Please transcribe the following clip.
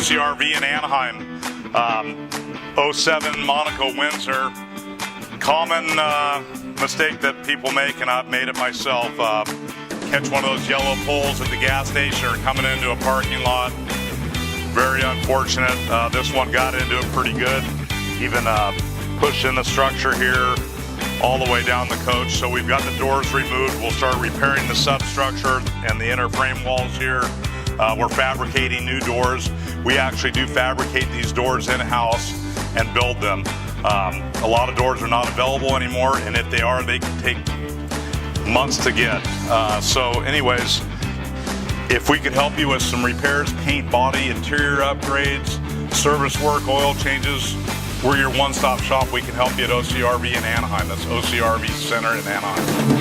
OCRV in Anaheim, 07 Monaco Winsor. Common mistake that people make, and I've made it myself. Catch one of those yellow poles at the gas station or coming into a parking lot. Very unfortunate. This one got into it pretty good. Even pushed in the structure here all the way down the coach. So we've got the doors removed. We'll start repairing the substructure and the inner frame walls here. We're fabricating new doors. We actually do fabricate these doors in-house and build them. A lot of doors are not available anymore, and if they are, they can take months to get. So anyways, if we could help you with some repairs, paint, body, interior upgrades, service work, oil changes, we're your one-stop shop. We can help you at OCRV in Anaheim. That's OCRVCenter in Anaheim.